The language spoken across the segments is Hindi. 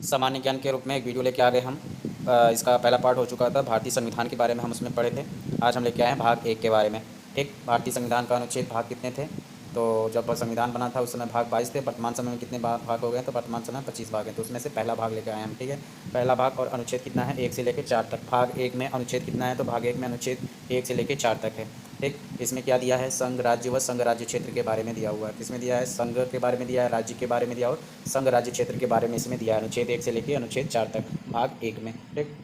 सामान्य ज्ञान के रूप में एक वीडियो लेके आ गए हम। इसका पहला पार्ट हो चुका था, भारतीय संविधान के बारे में हम उसमें पढ़े थे। आज हम लेके आए हैं भाग 1 के बारे में। ठीक, भारतीय संविधान का अनुच्छेद भाग कितने थे? तो जब संविधान बना था उस समय भाग 22 थे। वर्तमान समय में कितने भाग हो गए? तो वर्तमान समय 25 भाग हैं। तो उसमें से पहला भाग लेके आए हम। ठीक है, पहला भाग और अनुच्छेद कितना है? 1 से लेकर 4 तक। भाग 1 में अनुच्छेद कितना है? तो भाग 1 में अनुच्छेद 1 से लेकर 4 तक है। ठीक, इसमें क्या दिया है? संघ राज्य व संघ राज्य क्षेत्र के बारे में दिया हुआ है। किसमें दिया है? संघ के बारे में दिया है, राज्य के बारे में दिया और संघ राज्य क्षेत्र के बारे में इसमें दिया है। अनुच्छेद 1 से लेकर अनुच्छेद 4 तक भाग 1 में। ठीक,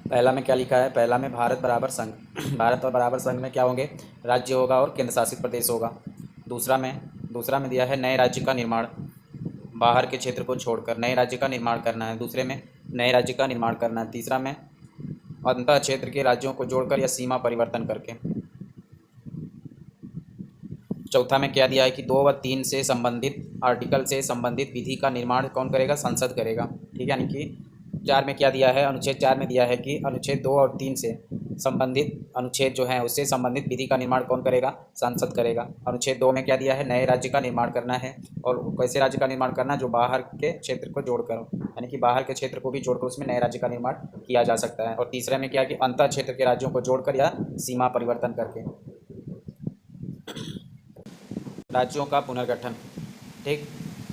पहला में क्या लिखा है? पहला में भारत बराबर संघ भारत और बराबर संघ में क्या होंगे? राज्य होगा और केंद्र शासित प्रदेश होगा। दूसरा में दिया है नए राज्य का निर्माण, बाहर के क्षेत्र को छोड़कर नए राज्य का निर्माण करना है। दूसरे में नए राज्य का निर्माण करना है। तीसरा में अंतः क्षेत्र के राज्यों को जोड़कर या सीमा परिवर्तन करके। चौथा में क्या दिया है कि 2 व 3 से संबंधित आर्टिकल से संबंधित विधि का निर्माण कौन करेगा? संसद करेगा। ठीक है, यानी कि 4 में क्या दिया है? अनुच्छेद 4 में दिया है कि अनुच्छेद 2 और 3 से संबंधित अनुच्छेद जो है उससे संबंधित विधि का निर्माण कौन करेगा? संसद करेगा। अनुच्छेद 2 में क्या दिया है? नए राज्य का निर्माण करना है। और कैसे राज्य का निर्माण करना है? जो बाहर के क्षेत्र को जोड़कर, यानी कि बाहर के क्षेत्र को भी जोड़कर उसमें नए राज्य का निर्माण किया जा सकता है। और तीसरे में क्या कि अंतर क्षेत्र के राज्यों को जोड़कर या सीमा परिवर्तन करके। राज्यों का पुनर्गठन। ठीक,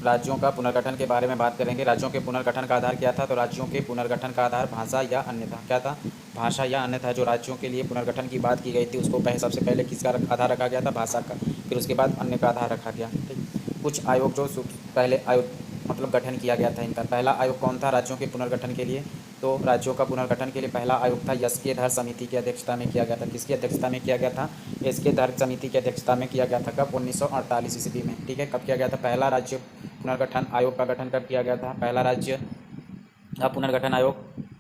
राज्यों का पुनर्गठन के बारे में बात करेंगे। राज्यों के पुनर्गठन का आधार क्या था? तो राज्यों के पुनर्गठन का आधार भाषा या अन्य था। क्या था? भाषा या अन्य था। जो राज्यों के लिए पुनर्गठन की बात की गई थी उसको सबसे पहले किसका आधार रखा गया था? भाषा का। फिर उसके बाद अन्य का आधार रखा गया। ठीक, कुछ आयोग जो पहले आयोग मतलब गठन किया गया था इनका। पहला आयोग कौन था राज्यों के पुनर्गठन के लिए? तो राज्यों का पुनर्गठन के लिए पहला आयोग था यस्केधर समिति की अध्यक्षता में किया गया था। किसकी अध्यक्षता में किया गया था? यस्केधर समिति की अध्यक्षता में किया गया था। कब? 1948 ईस्वी में। ठीक है, कब किया गया था? पहला राज्य पुनर्गठन आयोग का गठन कब किया गया था? पहला राज्य पुनर्गठन आयोग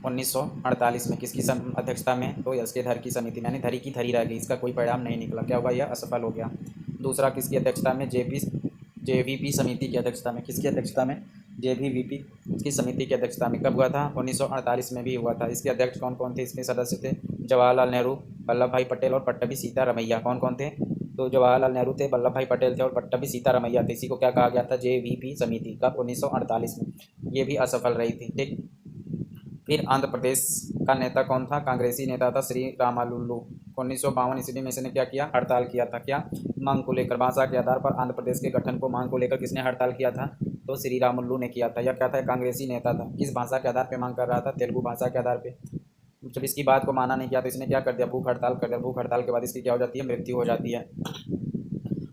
1948 में। किसकी अध्यक्षता में? तो यस्केधर की समिति में। यानी धरी की धरी रह गई, इसका कोई परिणाम नहीं निकला। क्या हुआ? यह असफल हो गया। दूसरा किसकी अध्यक्षता में? जेवीपी समिति की अध्यक्षता में। किसकी अध्यक्षता में? जेवीवीपी की समिति की अध्यक्षता में। कब हुआ था? 1948 में भी हुआ था। इसके अध्यक्ष कौन कौन थे? इसके सदस्य थे जवाहरलाल नेहरू, वल्लभ भाई पटेल और पट्टभी सीतारमैया। कौन कौन थे? तो जवाहरलाल नेहरू थे, वल्लभ भाई पटेल थे और पट्टभी सीतारमैया थे। इसी को क्या कहा गया था? जेवीपी समिति। कब? 1948 में। ये भी असफल रही थी। ठीक, फिर आंध्र प्रदेश का नेता कौन था? कांग्रेसी नेता था श्री रामालुल्लू। 1952 ईस्वी में इसने क्या किया? हड़ताल किया था। क्या? मांग को लेकर। भाषा के आधार पर आंध्र प्रदेश के गठन को मांग को लेकर किसने हड़ताल किया था? तो श्री रामुलू ने किया था। यह क्या था? कांग्रेसी नेता था। किस भाषा के आधार पर मांग कर रहा था? तेलुगु भाषा के आधार पर। जब इसकी बात को माना नहीं किया तो इसने क्या कर दिया? भूख हड़ताल कर दिया। भूख हड़ताल के बाद इसकी क्या हो जाती है? मृत्यु हो जाती है।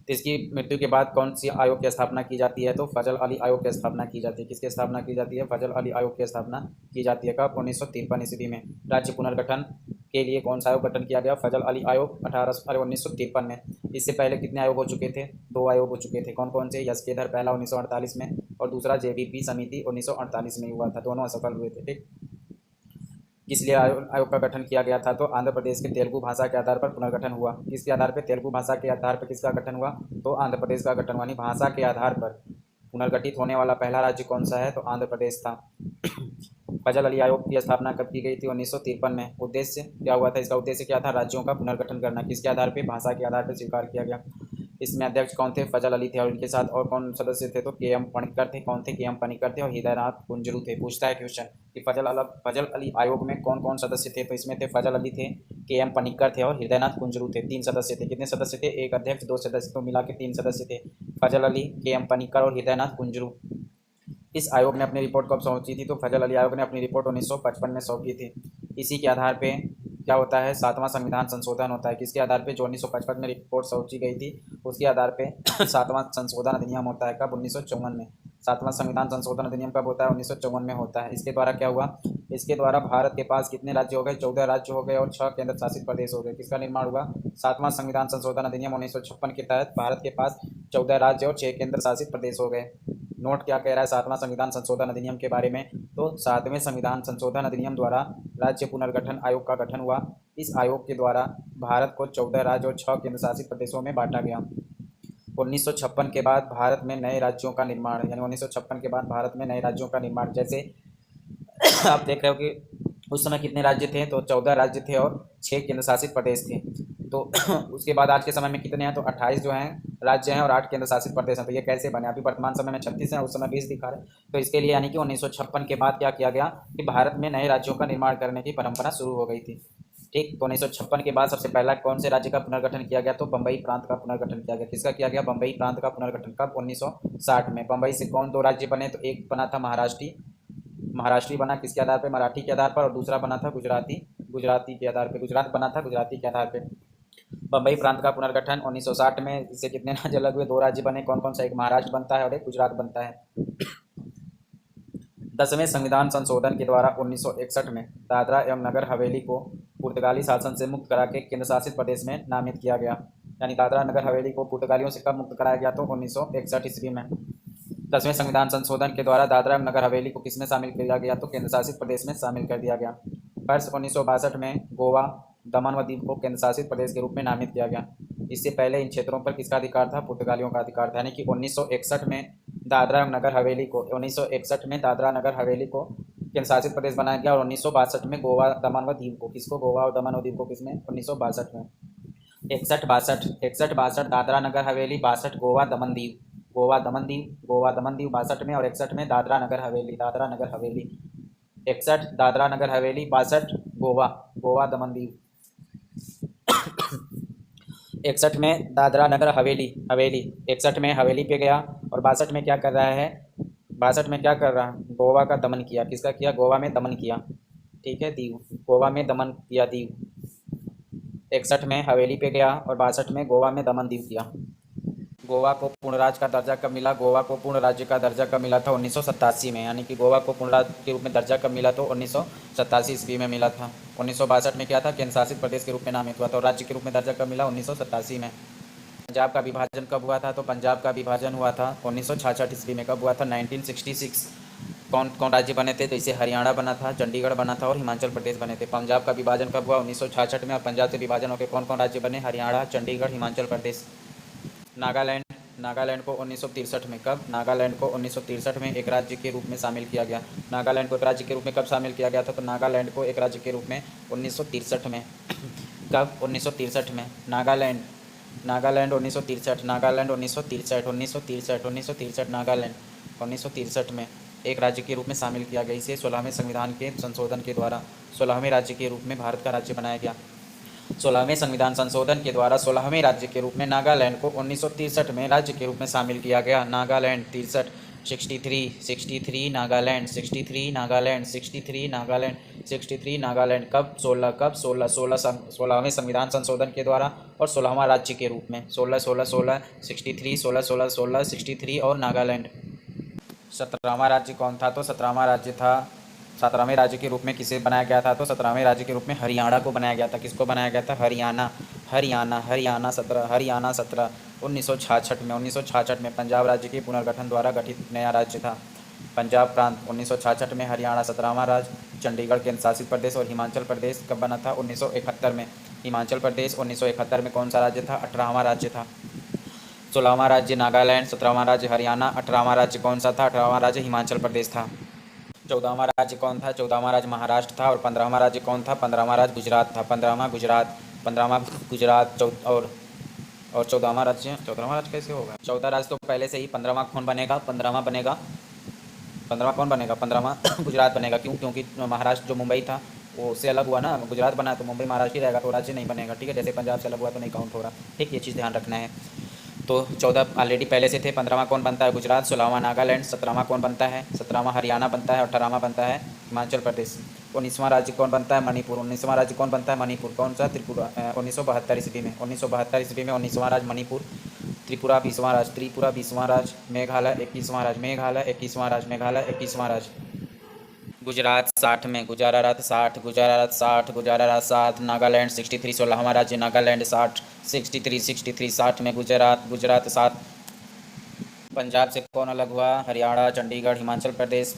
तो इसकी मृत्यु के बाद कौन सी आयोग की स्थापना की जाती है? तो फजल अली आयोग की स्थापना की जाती है। किसकी स्थापना की जाती है? फजल अली आयोग की स्थापना की जाती है। कब? 1953 ईस्वी में। राज्य पुनर्गठन के लिए कौन सा आयोग गठन किया गया? फजल अली आयोग 1953 में। इससे पहले कितने आयोग हो चुके थे? 2 आयोग हो चुके थे। कौन कौन से? यस्केधर पहला 1948 में और दूसरा जेवीपी समिति 1948 में हुआ था। दोनों असफल हुए थे। ठीक, किस लिए आयोग का गठन किया गया था? तो आंध्र प्रदेश के तेलुगु भाषा के आधार पर पुनर्गठन हुआ। किसके आधार पर? तेलुगु भाषा के आधार पर किसका गठन हुआ? तो आंध्र प्रदेश का गठन हुआ। भाषा के आधार पर पुनर्गठित होने वाला पहला राज्य कौन सा है? तो आंध्र प्रदेश था। फजल अली आयोग की स्थापना कब की गई थी? 1953 में। उद्देश्य क्या हुआ था? इसका उद्देश्य क्या था? राज्यों का पुनर्गठन करना। किसके आधार पर? भाषा के आधार पर स्वीकार किया गया। इसमें अध्यक्ष कौन थे? फजल अली थे। और इनके साथ और कौन सदस्य थे? तो के.एम. पनिक्कर थे। कौन थे? के.एम. पनिक्कर थे और हृदयनाथ कुंजरू थे। पूछता है क्वेश्चन कि फजल अली आयोग में कौन कौन सदस्य थे? तो इसमें थे फजल अली थे, के.एम. पनिक्कर थे और हृदयनाथ कुंजरू थे। 3 सदस्य थे। कितने सदस्य थे? एक अध्यक्ष, 2 सदस्य, तो मिला के 3 सदस्य थे। फजल अली, के.एम. पनिक्कर और हृदयनाथ कुंजरू। इस आयोग ने अपनी रिपोर्ट कब सौंपी थी? तो फजल अली आयोग ने अपनी रिपोर्ट 1955 में सौंपी थी। इसी के आधार पे क्या होता है? 7वां संविधान संशोधन होता है। किसके आधार पे? जो 1955 में रिपोर्ट सौंपी गई थी उसके आधार पे 7वां संशोधन अधिनियम होता है। कब? 1954 में। 7वां संविधान संशोधन अधिनियम कब होता है? 1954 में होता है। इसके द्वारा क्या हुआ? इसके द्वारा भारत के पास कितने राज्य हो गए? 14 राज्य हो गए और 6 केंद्र शासित प्रदेश हो गए। किसका निर्माण हुआ? 7वां संविधान संशोधन अधिनियम 1956 के तहत भारत के पास 14 राज्य और 6 केंद्र शासित प्रदेश हो गए। नोट क्या कह रहा है 7वां संविधान संशोधन अधिनियम के बारे में? तो 7वें संविधान संशोधन अधिनियम द्वारा राज्य पुनर्गठन आयोग का गठन हुआ। इस आयोग के द्वारा भारत को 14 राज्य और 6 केंद्र शासित प्रदेशों में बांटा गया। 1956 के बाद भारत में नए राज्यों का निर्माण, यानी 1956 के बाद भारत में नए राज्यों का निर्माण। जैसे आप देख रहे हो कि उस समय कितने राज्य थे? तो 14 राज्य थे और 6 केंद्र शासित प्रदेश थे। तो उसके बाद आज के समय में कितने हैं? तो 28 जो हैं राज्य हैं और 8 केंद्र शासित प्रदेश हैं। तो ये कैसे बने? अभी वर्तमान समय में 36 हैं, उस समय 20 दिखा रहे हैं। तो इसके लिए यानी कि 1956 के बाद क्या किया गया कि भारत में नए राज्यों का निर्माण करने की परंपरा शुरू हो गई थी। ठीक, तो 1956 के बाद सबसे पहला कौन से राज्य का पुनर्गठन किया गया? तो बम्बई प्रांत का पुनर्गठन किया गया। किसका किया गया? बम्बई प्रांत का पुनर्गठन। कब? 1960 में। बम्बई से कौन 2 राज्य बने? तो एक बना था महाराष्ट्री बना किसके आधार पर? मराठी के आधार पर। और दूसरा बना था गुजराती के आधार पर। गुजरात बना था गुजराती के आधार पर। बम्बई प्रांत का पुनर्गठन 1960 में। इससे कितने राज्य अलग हुए? 2 राज्य बने। कौन कौन सा? एक महाराष्ट्र बनता है और एक गुजरात बनता है। 10वें संविधान संशोधन के द्वारा 1961 में दादरा एवं नगर हवेली को पुर्तगाली शासन से मुक्त करा के केंद्र शासित प्रदेश में नामित किया गया। यानी दादरा नगर हवेली को पुर्तगालियों से कब मुक्त कराया गया? तो 1961 ईस्वी में। 10वें संविधान संशोधन के द्वारा दादरा एवं नगर हवेली को किसमें शामिल किया गया? तो केंद्र शासित प्रदेश में शामिल कर दिया गया। वर्ष 1962 में गोवा, दमन व दीव को केंद्र शासित प्रदेश के रूप में नामित किया गया। इससे पहले इन क्षेत्रों पर किसका अधिकार था? पुर्तगालियों का अधिकार था। यानी कि 1961 में दादरा एवं नगर हवेली को 1961 में दादरा नगर हवेली को केंद्र शासित प्रदेश बनाया गया। और 1962 में गोवा, दमन व दीव को, किसको? गोवा और दमन व दीव को किसमें? 1962 में। 61 62 दादरा नगर हवेली, 62 गोवा दमन दीव, गोवा दमन दीव 62 में। और 61 में दादरा नगर हवेली, 61 दादरा नगर हवेली, 62 गोवा, दमन दीव। 61 में दादरा नगर हवेली 61 में हवेली पे गया। और 62 में क्या कर रहा है? 62 में क्या कर रहा है? गोवा का दमन किया। किसका किया? गोवा में दमन किया। ठीक है, दीव, गोवा में दमन किया दीव। 61 में हवेली पे गया और 62 में गोवा में दमन दीव किया। गोवा को पूर्ण राज्य का दर्जा कब मिला? गोवा को पूर्ण राज्य का दर्जा कब मिला था? 1987 में। यानी कि गोवा को पूर्ण राज्य के रूप में दर्जा कब मिला? तो 1987 ईस्वी में मिला था। 1962 में क्या था? केंद्र शासित प्रदेश के रूप में नामित हुआ था। और राज्य के रूप में दर्जा कब मिला? 1987 में। पंजाब का विभाजन कब हुआ था? तो पंजाब का विभाजन हुआ था 1966 ईस्वी में। कब हुआ था? 1966। कौन कौन राज्य बने थे? तो इसे हरियाणा बना था, चंडीगढ़ बना था और हिमाचल प्रदेश बने थे। पंजाब का विभाजन कब हुआ? 1966 में। और पंजाब से विभाजन होकर कौन कौन राज्य बने? हरियाणा, चंडीगढ़, हिमाचल प्रदेश। नागालैंड को 1963 में। कब? नागालैंड को 1963 में एक राज्य के रूप में शामिल किया गया। नागालैंड को एक राज्य के रूप में कब शामिल किया गया था? तो नागालैंड को एक राज्य के रूप में 1963 में। कब? 1963 में। नागालैंड 1963, नागालैंड 1963 नागालैंड 1963 में एक राज्य के रूप में शामिल किया गया। इसे 16वें संविधान के संशोधन के द्वारा 16वें राज्य के रूप में भारत का राज्य बनाया गया। 16वें संविधान संशोधन के द्वारा 16वें राज्य के रूप में नागालैंड को 1963 में राज्य के रूप में शामिल किया गया। नागालैंड 63 नागालैंड 63 नागालैंड। कब? 16वें संविधान संशोधन के द्वारा और 16वां राज्य के रूप में 63 और नागालैंड। 17वां राज्य कौन था? तो 17वें राज्य के रूप में किसे बनाया गया था? तो 17वें राज्य के रूप में हरियाणा को बनाया गया था। किसको बनाया गया था? हरियाणा 17 1966 में पंजाब राज्य के पुनर्गठन द्वारा गठित नया राज्य था। पंजाब प्रांत 1966 में, हरियाणा 17वां राज्य, चंडीगढ़ केंद्र शासित प्रदेश और हिमाचल प्रदेश कब बना था? 1971 में। हिमाचल प्रदेश 1971 में कौन सा राज्य था? 18वां राज्य था। 16वां राज्य नागालैंड, 17वां राज्य हरियाणा, 18वां राज्य कौन सा था? 18वां राज्य हिमाचल प्रदेश था। 14वां राज्य कौन था? 14वां राज्य महाराष्ट्र था। और 15वां राज्य कौन था? 15वां राज्य गुजरात था। 15वां गुजरात और 14वां राज्य कैसे होगा? 14 राज्य तो पहले से ही, 15वां कौन बनेगा? 15वां कौन बनेगा? 15वां गुजरात बनेगा। क्यों? क्योंकि महाराष्ट्र जो मुंबई था वो उससे अलग हुआ ना, गुजरात बना तो मुंबई महाराष्ट्र ही रहेगा, तो राज्य नहीं बनेगा। ठीक है, जैसे पंजाब से अलग हुआ तो नहीं काउंट हो रहा। ठीक, ये चीज़ ध्यान रखना है। तो 14 ऑलरेडी पहले से थे। 15वां कौन बनता है? गुजरात। 16वां नागालैंड। 17वां कौन बनता है? 17वां हरियाणा बनता है। 18वां बनता है हिमाचल प्रदेश। 19वां राज्य कौन बनता है? मणिपुर। 19वां राज्य कौन बनता है? मणिपुर। कौन सा? त्रिपुरा। 1972 ईस्वी में 19वां राज्य मणिपुर। त्रिपुरा 20वां राज्य। मेघालय 21वां राज्य। गुजरात 60 में, गुजरात 60, नागालैंड 63, 16वां राज्य नागालैंड 60 में, गुजरात 7। पंजाब से कौन अलग हुआ? हरियाणा, चंडीगढ़, हिमाचल प्रदेश।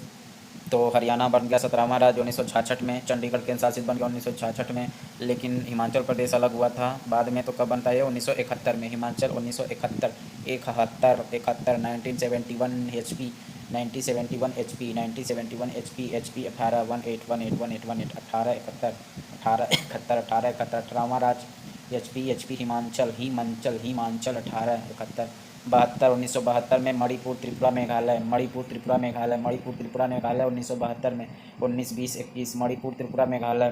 तो हरियाणा बन गया 17वां राज्य 1966 में, चंडीगढ़ केंद्र शासित बन गया 1966 में, लेकिन हिमाचल प्रदेश अलग हुआ था बाद में। तो कब बनता है? 1971 में। हिमाचल 1971, 1971 HP 1971 HP 18 18 18 18 18 18 18 18 18 18 18 18 18वां राज्य एचपी हिमाचल 1871। 1972 में मणिपुर त्रिपुरा मेघालय 1972 में। 19 20 21 मणिपुर त्रिपुरा मेघालय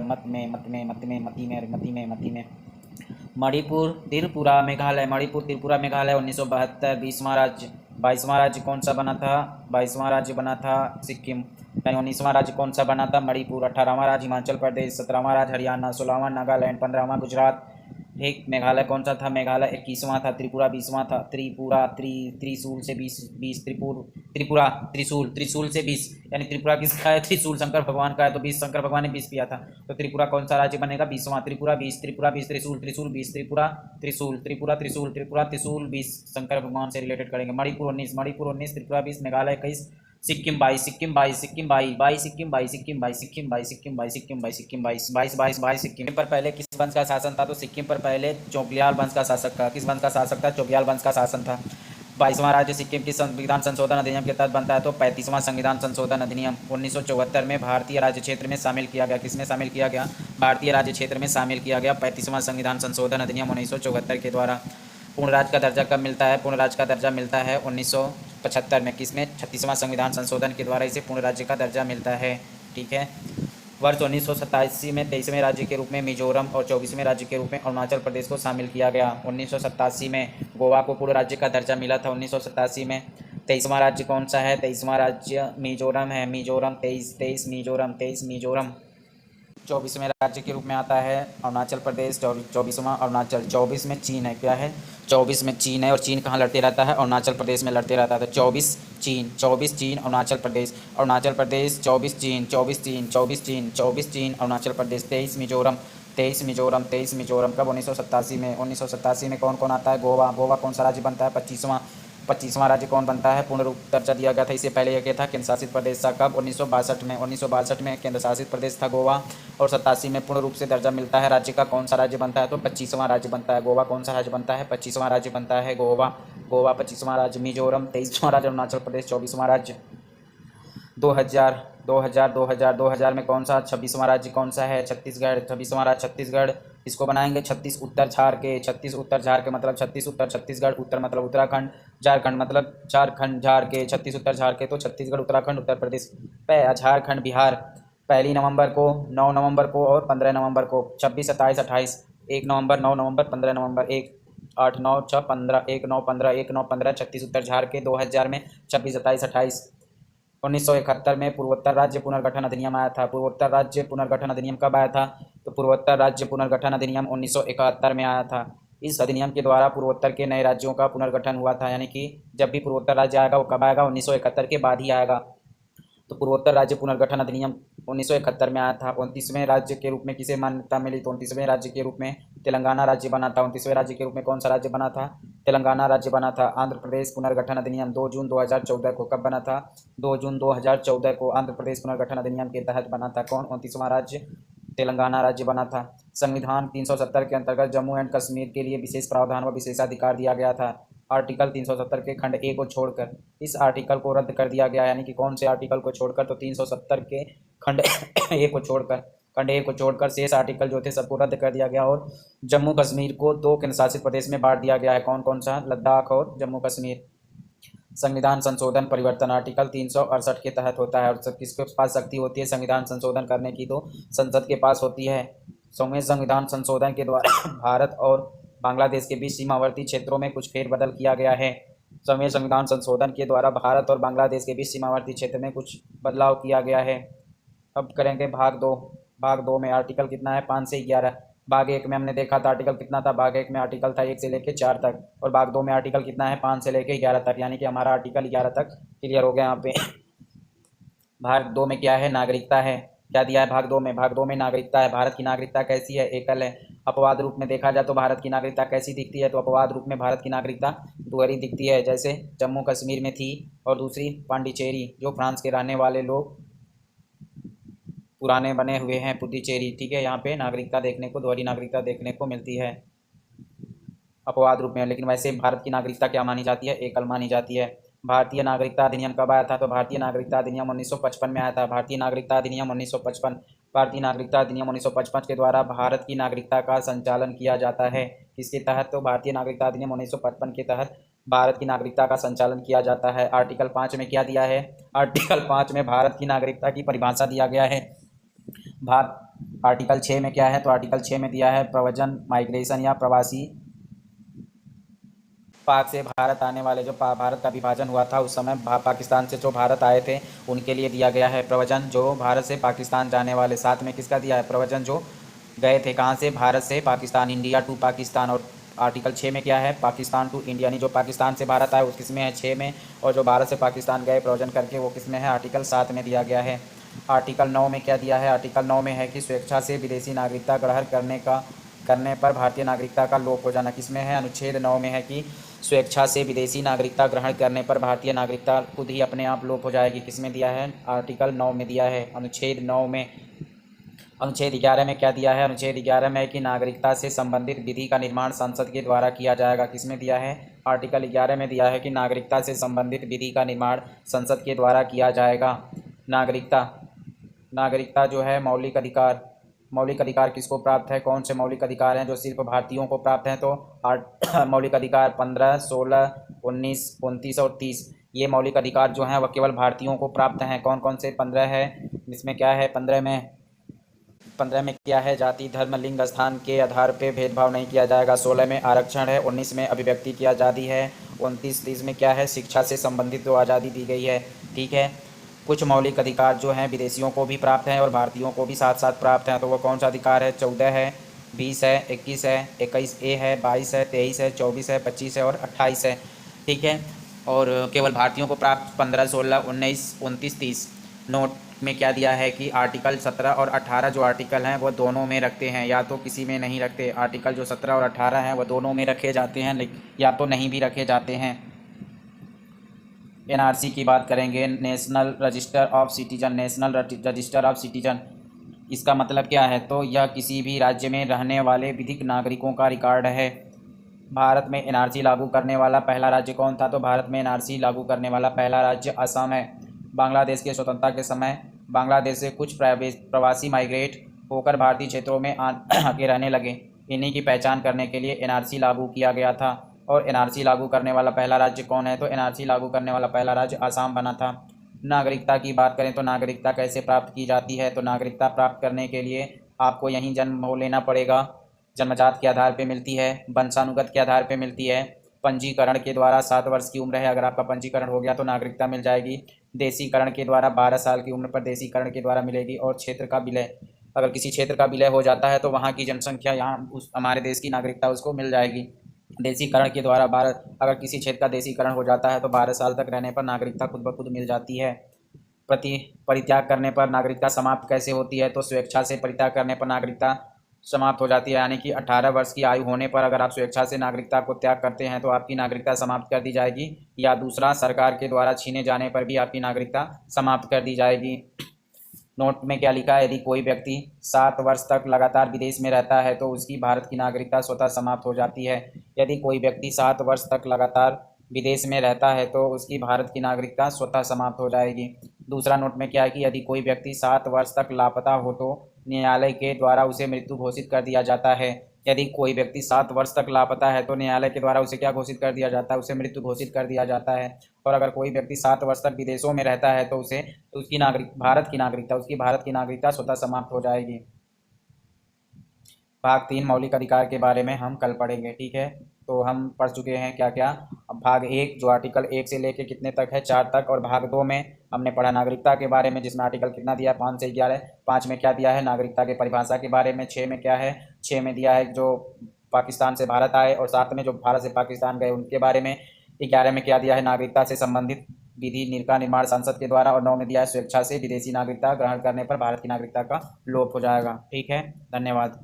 मणिपुर त्रिपुरा मेघालय 1972। 20वां राज्य कौन सा बना था? 22वां राज्य बना था सिक्किम। 19वां राज्य कौन सा बना था? मणिपुर। 18वां राज्य हिमाचल प्रदेश। 17वां राज्य हरियाणा। 16वां नागालैंड। 15वां गुजरात। ठीक। मेघालय कौन सा था? मेघालय 21वां था। त्रिपुरा 20वां था। त्रिशूल से 20 त्रिशूल से 20, यानी त्रिपुरा किसका है? त्रिशूल शंकर भगवान का है, तो 20 शंकर भगवान ने 20 पिया था, तो त्रिपुरा कौन सा राज्य बनेगा? 20वां। त्रिपुरा 20 त्रिशूल 20 त्रिपुरा त्रिशूल 20 शंकर भगवान से रिलेटेड करेंगे। मणिपुर 19 त्रिपुरा 20 मेघालय 21 सिक्किम 22 सिक्किम पर पहले किस वंश का शासन था? तो सिक्किम पर पहले चौकियाल वंश का शासक था। किस वंश का शासक था? चौकियाल वंश का शासन था। 22वां राज्य सिक्किम की संविधान संशोधन अधिनियम के तहत बनता है, तो 35वां संविधान संशोधन अधिनियम 1974 में भारतीय राज्य क्षेत्र में शामिल किया गया। किसमें शामिल किया गया? भारतीय राज्य क्षेत्र में शामिल किया गया 35वां संविधान संशोधन अधिनियम 1974 के द्वारा। पूर्ण राज्य का दर्जा कब मिलता है? पूर्ण राज्य का दर्जा मिलता है 1975 में। किसमें? 36वां संविधान संशोधन के द्वारा इसे पूर्ण राज्य का दर्जा मिलता है। ठीक है। वर्ष 1987 में 23वें राज्य के रूप में मिजोरम और 24वें राज्य के रूप में अरुणाचल प्रदेश को शामिल किया गया। 1987 में गोवा को पूर्ण राज्य का दर्जा मिला था। 1987 में 23वां राज्य कौन सा है? 23वां राज्य मिजोरम है। मिजोरम 23 मिजोरम। 24वें राज्य के रूप में आता है अरुणाचल प्रदेश। 24वां अरुणाचल। 24 में चीन है। क्या है? 24 में चीन है, और चीन कहाँ लड़ते रहता है? अरुणाचल प्रदेश में लड़ते रहता है। तो 24 चीन अरुणाचल प्रदेश 24 चीन अरुणाचल प्रदेश। 23 मिजोरम कब? 1987 में। 1987 में कौन कौन आता है? गोवा कौन सा राज्य बनता है? 25वां राज्य कौन बनता है? पूर्ण रूप दर्जा दिया गया था। इससे पहले यह क्या था? केंद्र शासित प्रदेश था। कब? 1962 में केंद्र शासित प्रदेश था गोवा, और 87 में पूर्ण रूप से दर्जा मिलता है। राज्य का कौन सा राज्य बनता है? तो 25वां राज्य बनता है। गोवा कौन सा राज्य बनता है? 25वां राज्य बनता है गोवा 25वां राज्य। मिजोरम 23वां राज्य। अरुणाचल प्रदेश 24वां राज्य। 2000 में कौन सा 26वां राज्य कौन सा है? छत्तीसगढ़। 26वां राज्य छत्तीसगढ़। इसको बनाएंगे 36 उत्तर झार के। 36 उत्तर झार के मतलब 36 उत्तर छत्तीसगढ़, उत्तर मतलब उत्तराखंड, झारखंड मतलब झारखंड झार के। 36 उत्तर झार के, तो छत्तीसगढ़, उत्तराखंड, उत्तर प्रदेश, झारखंड, बिहार। 1 नवंबर को, 9 नवंबर को और 15 नवंबर को। 26 27 28 1 नवंबर 9 नवंबर 15 नवंबर 1 8 9 6 15 1 9 15 36 उत्तर झार के। 2000 में 26 27 28। 1971 में पूर्वोत्तर राज्य पुनर्गठन अधिनियम आया था। पूर्वोत्तर राज्य पुनर्गठन अधिनियम कब आया था? तो पूर्वोत्तर राज्य पुनर्गठन अधिनियम 1971 में आया था। इस अधिनियम के द्वारा पूर्वोत्तर के नए राज्यों का पुनर्गठन हुआ था, यानी कि जब भी पूर्वोत्तर राज्य आएगा वो कब आएगा? 1971 के बाद ही आएगा। तो पूर्वोत्तर राज्य पुनर्गठन अधिनियम 1971 में आया था। 29वें राज्य के रूप में किसे मान्यता मिली? तो 29वें राज्य के रूप में तेलंगाना राज्य बना था। 29वें राज्य के रूप में कौन सा राज्य बना था? तेलंगाना राज्य बना था। आंध्र प्रदेश पुनर्गठन अधिनियम 2 जून 2014 को कब बना था? 2 जून 2014 को आंध्र प्रदेश पुनर्गठन अधिनियम के तहत बना था। कौन? 29वां राज्य तेलंगाना राज्य बना था। संविधान 370 के अंतर्गत जम्मू एंड कश्मीर के लिए विशेष प्रावधान व विशेषाधिकार दिया गया था। आर्टिकल 370 के खंड ए को छोड़कर इस आर्टिकल को रद्द कर दिया गया, यानी कि कौन से आर्टिकल को छोड़कर? तो 370 के खंड ए को छोड़कर शेष आर्टिकल जो थे सबको रद्द कर दिया गया, और जम्मू कश्मीर को 2 केंद्र शासित प्रदेश में बांट दिया गया है। कौन कौन सा? लद्दाख और जम्मू कश्मीर। संविधान संशोधन परिवर्तन आर्टिकल 368 के तहत होता है, और किसके पास शक्ति होती है संविधान संशोधन करने की? तो संसद के पास होती है। संविधान संशोधन के द्वारा भारत और बांग्लादेश के बीच सीमावर्ती क्षेत्रों में कुछ फेरबदल किया गया है। संविधान संशोधन के द्वारा भारत और बांग्लादेश के बीच सीमावर्ती क्षेत्र में कुछ बदलाव किया गया है। अब करेंगे भाग 2। भाग 2 में आर्टिकल कितना है? 5 से 11। भाग 1 में हमने देखा था आर्टिकल कितना था? भाग 1 में आर्टिकल था 1 से लेकर 4 तक, और भाग 2 में आर्टिकल कितना है? 5 से लेकर 11 तक, यानी कि हमारा आर्टिकल 11 तक क्लियर हो गया यहाँ पे। भाग 2 में क्या है? नागरिकता है। क्या दिया है भाग 2 में? भाग 2 में नागरिकता है। भारत की नागरिकता कैसी है? एकल है। अपवाद रूप में देखा जाए तो भारत की नागरिकता कैसी दिखती है? तो अपवाद रूप में भारत की नागरिकता दोहरी दिखती है, जैसे जम्मू कश्मीर में थी, और दूसरी पांडिचेरी, जो फ्रांस के रहने वाले लोग पुराने बने हुए हैं, पुडुचेरी। ठीक है, यहाँ पे नागरिकता देखने को, दोहरी नागरिकता देखने को मिलती है अपवाद रूप में। लेकिन वैसे भारत की नागरिकता क्या मानी जाती है? एकल मानी जाती है। भारतीय नागरिकता अधिनियम कब आया था? तो भारतीय नागरिकता अधिनियम 1955 में आया था। भारतीय नागरिकता अधिनियम 1955 भारतीय नागरिकता अधिनियम 1955 के द्वारा भारत की नागरिकता का संचालन किया जाता है। किसके तहत? तो भारतीय नागरिकता अधिनियम 1955 के तहत भारत की नागरिकता का संचालन किया जाता है। आर्टिकल 5 में क्या दिया है? आर्टिकल 5 में भारत की नागरिकता की परिभाषा दिया गया है। आर्टिकल 6 में क्या है? तो आर्टिकल 6 में दिया है प्रव्रजन, माइग्रेशन या प्रवासी। पाक से भारत आने वाले, जो भारत का विभाजन हुआ था उस समय पाकिस्तान से जो भारत आए थे उनके लिए दिया गया है प्रव्रजन। जो भारत से पाकिस्तान जाने वाले, साथ में किसका दिया है? प्रव्रजन। जो गए थे कहाँ से? भारत से पाकिस्तान, इंडिया टू पाकिस्तान। और आर्टिकल 6 में क्या है? पाकिस्तान टू इंडिया, यानी जो पाकिस्तान से भारत आए उस किस में है? 6 में। और जो भारत से पाकिस्तान गए प्रव्रजन करके वो किस में है? आर्टिकल 7 में दिया गया है। आर्टिकल 9 में क्या दिया है? आर्टिकल 9 में है कि स्वेच्छा से विदेशी नागरिकता ग्रहण करने पर भारतीय नागरिकता का लोप हो जाना। किसमें है? अनुच्छेद 9 में है कि स्वेच्छा से विदेशी नागरिकता ग्रहण करने पर भारतीय नागरिकता खुद ही अपने आप लोप हो जाएगी। किसमें दिया है? आर्टिकल 9 में दिया है, अनुच्छेद 9 में। अनुच्छेद 11 में क्या दिया है? अनुच्छेद 11 में है कि नागरिकता से संबंधित विधि का निर्माण संसद के द्वारा किया जाएगा। किसमें दिया है? आर्टिकल 11 में दिया है कि नागरिकता से संबंधित विधि का निर्माण संसद के द्वारा किया जाएगा। नागरिकता जो है मौलिक अधिकार। मौलिक अधिकार किसको प्राप्त है? कौन से मौलिक अधिकार हैं जो सिर्फ भारतीयों को प्राप्त हैं? तो मौलिक अधिकार 15, 16, 19, 29 और 30, ये मौलिक अधिकार जो हैं वह केवल भारतीयों को प्राप्त हैं। कौन कौन से? 15 है। इसमें क्या है? 15 में क्या है? जाति, धर्म, लिंग, स्थान के आधार पे भेदभाव नहीं किया जाएगा। 16 में आरक्षण है। 19 में अभिव्यक्ति की आज़ादी है। 29, 30 में क्या है? शिक्षा से संबंधित जो आज़ादी दी गई है। ठीक है। कुछ मौलिक अधिकार जो हैं विदेशियों को भी प्राप्त हैं और भारतीयों को भी साथ साथ प्राप्त हैं। तो वो कौन सा अधिकार है? 14 है, 20 है, 21 है, 21A है, 22 है, 23 है, 24 है, 25 है और 28 है। ठीक है। और केवल भारतीयों को प्राप्त 15, 16, 19, 29, 30। नोट में क्या दिया है कि आर्टिकल 17 और 18 जो आर्टिकल हैं वो दोनों में रखते हैं, या तो किसी में नहीं रखते। आर्टिकल जो 17 और 18 हैं वो दोनों में रखे जाते हैं, लेकिन या तो नहीं भी रखे जाते हैं। एनआरसी की बात करेंगे, national register of citizen. National register of citizen, इसका मतलब क्या है? तो यह किसी भी राज्य में रहने वाले विधिक नागरिकों का रिकॉर्ड है। भारत में एनआरसी लागू करने वाला पहला राज्य कौन था? तो भारत में एनआरसी लागू करने वाला पहला राज्य असम है। बांग्लादेश की स्वतंत्रता के समय बांग्लादेश से कुछ प्रवासी माइग्रेट होकर भारतीय क्षेत्रों में आके रहने लगे। इन्हीं की पहचान करने के लिए एनआरसी लागू किया गया था। और एनआरसी लागू करने वाला पहला राज्य कौन है? तो एनआरसी लागू करने वाला पहला राज्य असम बना था। नागरिकता की बात करें तो नागरिकता कैसे प्राप्त की जाती है? तो नागरिकता प्राप्त करने के लिए आपको यहीं जन्म हो लेना पड़ेगा। जन्मजात के आधार पे मिलती है, वंशानुगत के आधार पे मिलती है, पंजीकरण के द्वारा 7 वर्ष की उम्र है अगर आपका पंजीकरण हो गया तो नागरिकता मिल जाएगी। देशीकरण के द्वारा 12 साल की उम्र पर देशीकरण के द्वारा मिलेगी। और क्षेत्र का विलय, अगर किसी क्षेत्र का विलय हो जाता है तो वहाँ की जनसंख्या यहाँ उस हमारे देश की नागरिकता उसको मिल जाएगी। देशीकरण के द्वारा अगर किसी क्षेत्र का देशीकरण हो जाता है तो 12 साल तक रहने पर नागरिकता खुद ब खुद मिल जाती है। परित्याग करने पर नागरिकता समाप्त कैसे होती है? तो स्वेच्छा से परित्याग करने पर नागरिकता समाप्त हो जाती है। यानी कि 18 वर्ष की आयु होने पर अगर आप स्वेच्छा से नागरिकता को त्याग करते हैं तो आपकी नागरिकता समाप्त कर दी जाएगी। या दूसरा, सरकार के द्वारा छीने जाने पर भी आपकी नागरिकता समाप्त कर दी जाएगी। नोट में क्या लिखा है? यदि कोई व्यक्ति 7 वर्ष तक लगातार विदेश में रहता है तो उसकी भारत की नागरिकता स्वतः समाप्त हो जाती है। यदि कोई व्यक्ति 7 वर्ष तक लगातार विदेश में रहता है तो उसकी भारत की नागरिकता स्वतः समाप्त हो जाएगी। दूसरा नोट में क्या है कि यदि कोई व्यक्ति 7 वर्ष तक लापता हो तो न्यायालय के द्वारा उसे मृत्यु घोषित कर दिया जाता है। यदि कोई व्यक्ति 7 वर्ष तक लापता है तो न्यायालय के द्वारा उसे क्या घोषित कर दिया जाता है? उसे मृत्यु घोषित कर दिया जाता है। और अगर कोई व्यक्ति 7 वर्ष तक विदेशों में रहता है तो उसकी भारत की नागरिकता स्वतः समाप्त हो जाएगी। भाग 3 मौलिक अधिकार के बारे में हम कल पढ़ेंगे। ठीक है। तो हम पढ़ चुके हैं क्या क्या। अब भाग 1 जो आर्टिकल 1 से लेके कितने तक है? 4 तक। और भाग 2 में हमने पढ़ा नागरिकता के बारे में, जिसमें आर्टिकल कितना दिया है? 5 से 11। 5 में क्या दिया है? नागरिकता के परिभाषा के बारे में। 6 में क्या है? 6 में दिया है जो पाकिस्तान से भारत आए, और 7 में जो भारत से पाकिस्तान गए उनके बारे में। 11 में क्या दिया है? नागरिकता से संबंधित विधि का निर्माण संसद के द्वारा। और 9 में दिया है स्वेच्छा से विदेशी नागरिकता ग्रहण करने पर भारत की नागरिकता का लोप हो जाएगा। ठीक है। धन्यवाद।